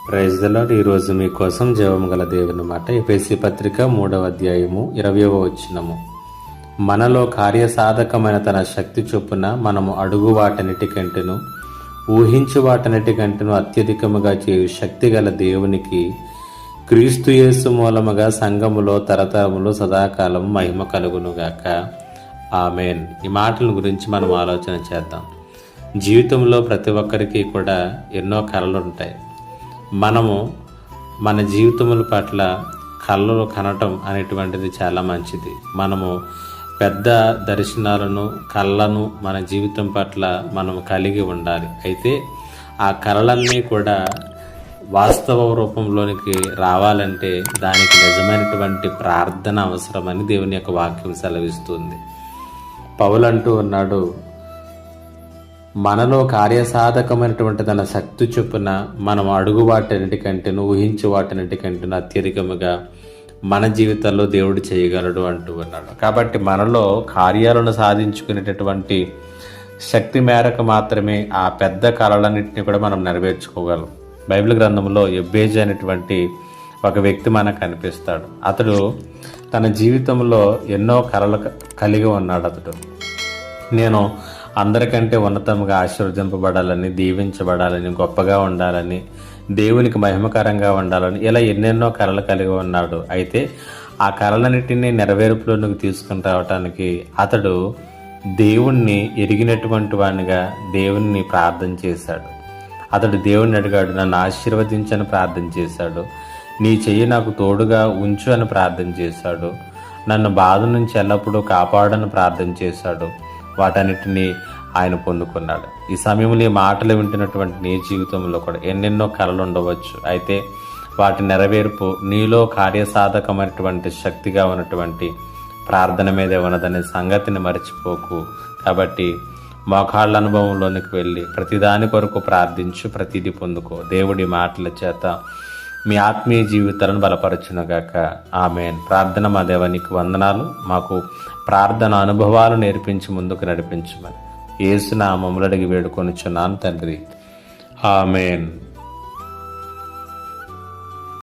Praise the lord. ఈరోజు మీకోసం జీవము గల దేవుని మాట. ఎఫెసీ పత్రిక 3వ అధ్యాయము 20వ వచనము. మనలో కార్యసాధకమైన తన శక్తి చొప్పున మనము అడుగు వాటన్నిటికంటేను ఊహించు వాటన్నిటికంటేను అత్యధికముగా చేయు శక్తి గల దేవునికి క్రీస్తు యేసు మూలముగా సంఘములో తరతరములు సదాకాలం మహిమ కలుగునుగాక. ఆమెన్. ఈ మాటల గురించి మనం ఆలోచన చేద్దాం. జీవితంలో ప్రతి ఒక్కరికి కూడా ఎన్నో కలలు ఉంటాయి. మనము మన జీవితముల పట్ల కళలు కనటం అనేటువంటిది చాలా మంచిది. మనము పెద్ద దర్శనాలను కళ్ళను మన జీవితం పట్ల మనము కలిగి ఉండాలి. అయితే ఆ కళలన్నీ కూడా వాస్తవ రూపంలోనికి రావాలంటే దానికి నిజమైనటువంటి ప్రార్థన అవసరమని దేవుని యొక్క వాక్యం సెలవిస్తుంది. పౌలు అంటూ ఉన్నాడు, మనలో కార్యసాధకమైనటువంటి తన శక్తి చొప్పున మనం అడుగు వాటన్నిటికంటేను ఊహించు వాటన్నిటికంటేను అత్యధికముగా మన జీవితాల్లో దేవుడు చేయగలడు అంటూ ఉన్నాడు. కాబట్టి మనలో కార్యాలను సాధించుకునేటటువంటి శక్తి మేరకు మాత్రమే ఆ పెద్ద కళలన్నింటినీ కూడా మనం నెరవేర్చుకోగలం. బైబిల్ గ్రంథంలో ఎబ్బేజు అనేటువంటి ఒక వ్యక్తి మనకు కనిపిస్తాడు. అతడు తన జీవితంలో ఎన్నో కళలు కలిగి ఉన్నాడు. అతడు నేను అందరికంటే ఉన్నతంగా ఆశీర్వదింపబడాలని, దీవించబడాలని, గొప్పగా ఉండాలని, దేవునికి మహిమకరంగా ఉండాలని ఇలా ఎన్నెన్నో కళలు కలిగి ఉన్నాడు. అయితే ఆ కళలన్నిటినీ నెరవేర్పులోనికి తీసుకుని రావటానికి అతడు దేవుణ్ణి ఎరిగినటువంటి వాడిగా దేవుణ్ణి ప్రార్థన చేశాడు. అతడు దేవుణ్ణి అడిగాడు, నన్ను ఆశీర్వదించని ప్రార్థన చేశాడు. నీ చెయ్యి నాకు తోడుగా ఉంచు అని ప్రార్థన చేశాడు. నన్ను బాధ నుంచి ఎల్లప్పుడూ కాపాడని ప్రార్థన చేశాడు. వాటన్నిటినీ ఆయన పొందుకున్నాడు. ఈ సమయంలో ఈ మాటలు వింటున్నటువంటి నీ జీవితంలో కూడా ఎన్నెన్నో కళలు ఉండవచ్చు. అయితే వాటి నెరవేర్పు నీలో కార్యసాధకమైనటువంటి శక్తిగా ఉన్నటువంటి ప్రార్థన మీదే ఉన్నదనే సంగతిని మర్చిపోకు. కాబట్టి మోకాళ్ళ అనుభవంలోనికి వెళ్ళి ప్రతిదాని కొరకు ప్రార్థించు, ప్రతిదీ పొందుకో. దేవుడి మాటల చేత మీ ఆత్మీయ జీవితాలను బలపరచునుగాక. ఆమెన్. ప్రార్థన మా దేవానికి వందనాలు. మాకు ప్రార్థన అనుభవాలు నేర్పించి ముందుకు నడిపించమని యేసు నామములో అడిగి వేడుకొనుచున్నాను తండ్రి. ఆమెన్.